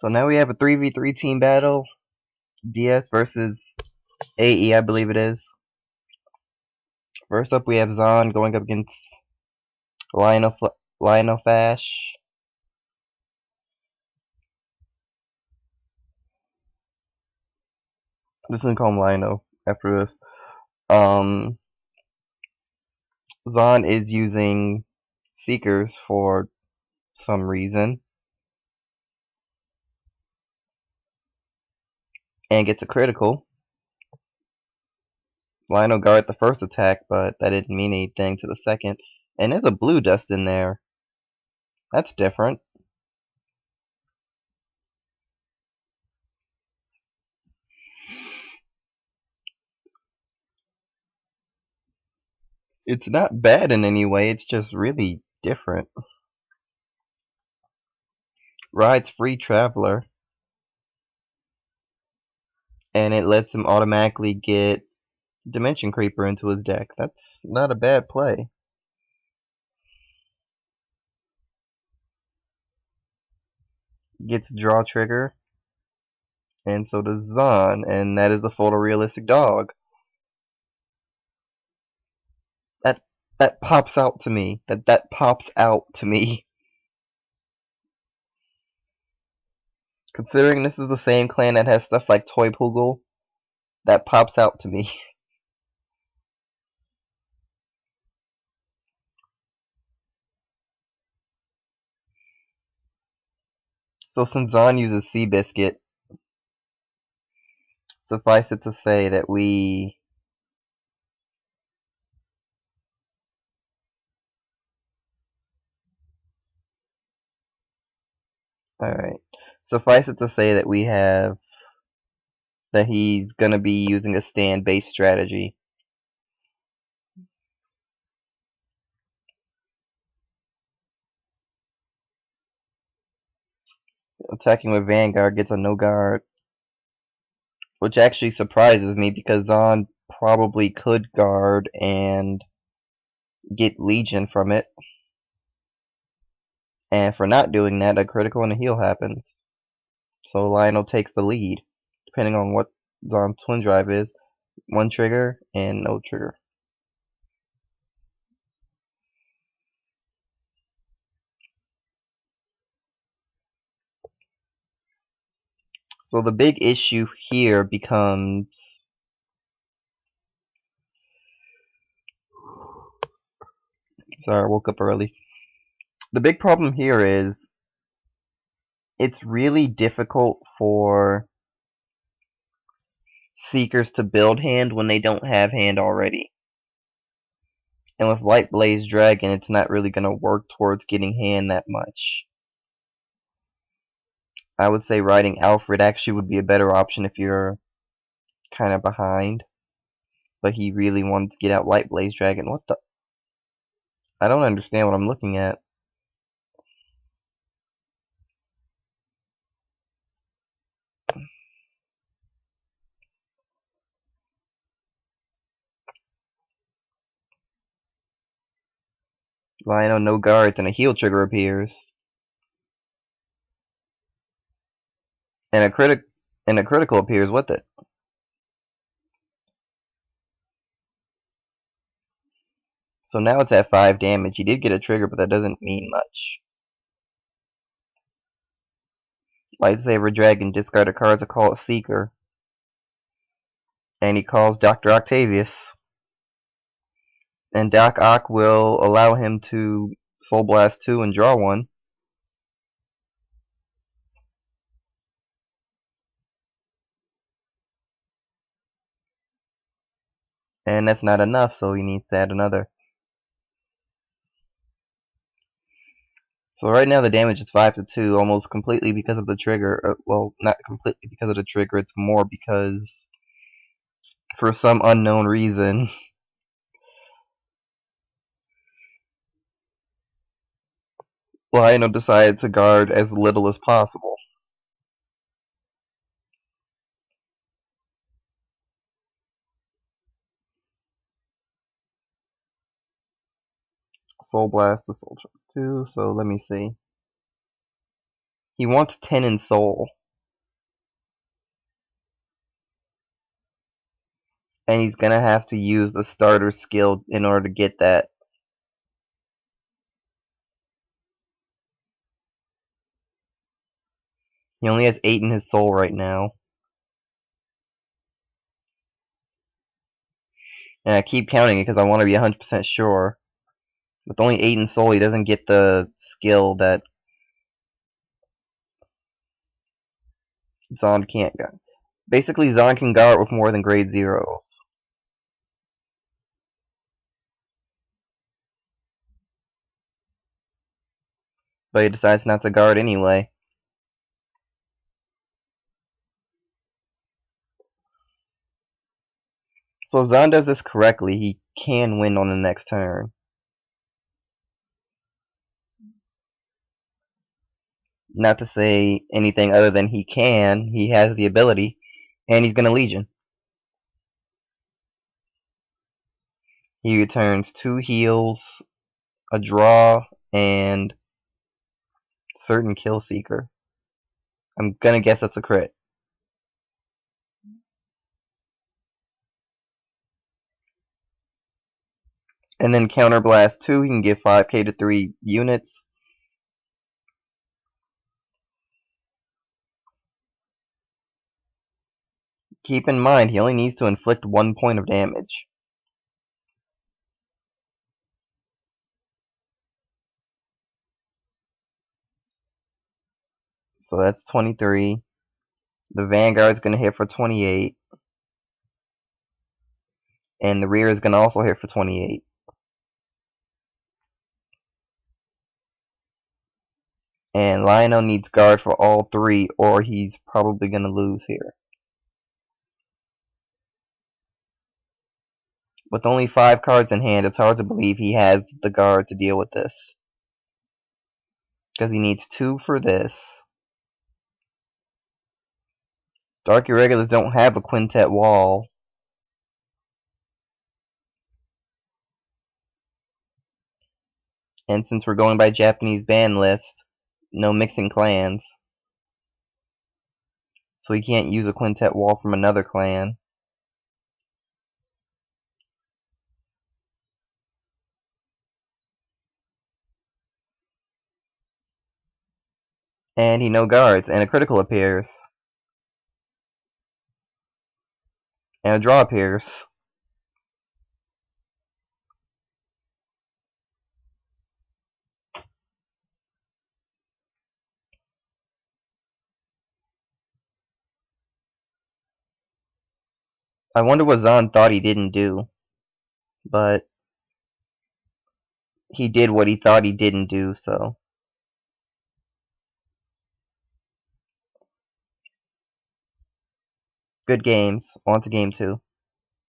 So now we have a 3v3 team battle. DS versus AE, I believe it is. First up, we have Zane going up against Lionofash. I'm just gonna call him Lino after this. Zane is using Seekers for some reason. And gets a critical. Lino guarded the first attack, but that didn't mean anything to the second. And there's a blue dust in there. That's different. It's not bad in any way, it's just really different. Rides Free Traveler. And it lets him automatically get Dimension Creeper into his deck. That's not a bad play. Gets Draw Trigger. And so does Zane, and that is a photorealistic dog. That pops out to me. That pops out to me. Considering this is the same clan that has stuff like Toy Poogle, that pops out to me. So since Zane uses Seabiscuit, suffice it to say that we Alright. Suffice it to say that we have that he's gonna be using a stand-based strategy. Attacking with Vanguard gets a no guard, which actually surprises me because Zane probably could guard and get Legion from it. And for not doing that, a critical and a heal happens. So Lionel takes the lead, depending on what Zane's Twin Drive is. One trigger and no trigger. So the big issue here becomes sorry, I woke up early. The big problem here is it's really difficult for Seekers to build hand when they don't have hand already. And with Light Blaze Dragon, it's not really going to work towards getting hand that much. I would say riding Alfred actually would be a better option if you're kind of behind. But he really wanted to get out Light Blaze Dragon. What the? I don't understand what I'm looking at. Lionel no guards and a heal trigger appears. And a critical appears with it. So now it's at 5 damage. He did get a trigger, but that doesn't mean much. Lightsaber Dragon, discard a card to call it Seeker. And he calls Dr. Octavius. And Doc Ock will allow him to Soul Blast 2 and draw 1. And that's not enough, so he needs to add another. So right now the damage is 5-2, almost completely because of the trigger. Well, not completely because of the trigger, it's more because, for some unknown reason, Lionel decided to guard as little as possible. Soul Blast to Soul Charge 2, so let me see. He wants 10 in soul. And he's gonna have to use the starter skill in order to get that. He only has 8 in his soul right now. And I keep counting it because I want to be 100% sure. With only 8 in soul, he doesn't get the skill that Zon can't get. Basically, Zon can guard with more than grade 0s. But he decides not to guard anyway. So if Zon does this correctly, he can win on the next turn. Not to say anything other than he can. He has the ability. And he's going to Legion. He returns 2 heals, a draw, and certain kill seeker. I'm going to guess that's a crit. And then Counterblast 2, he can give 5k to 3 units. Keep in mind, he only needs to inflict 1 point of damage. So that's 23. The Vanguard's going to hit for 28. And the rear is going to also hit for 28. And Lionel needs guard for all 3, or he's probably going to lose here. With only 5 cards in hand, it's hard to believe he has the guard to deal with this. Because he needs 2 for this. Dark Irregulars don't have a quintet wall. And since we're going by Japanese ban list, no mixing clans. So he can't use a quintet wall from another clan. And he no guards, and a critical appears. And a draw appears. I wonder what Zahn thought he didn't do. But he did what he thought he didn't do, so. Good games. On to game 2.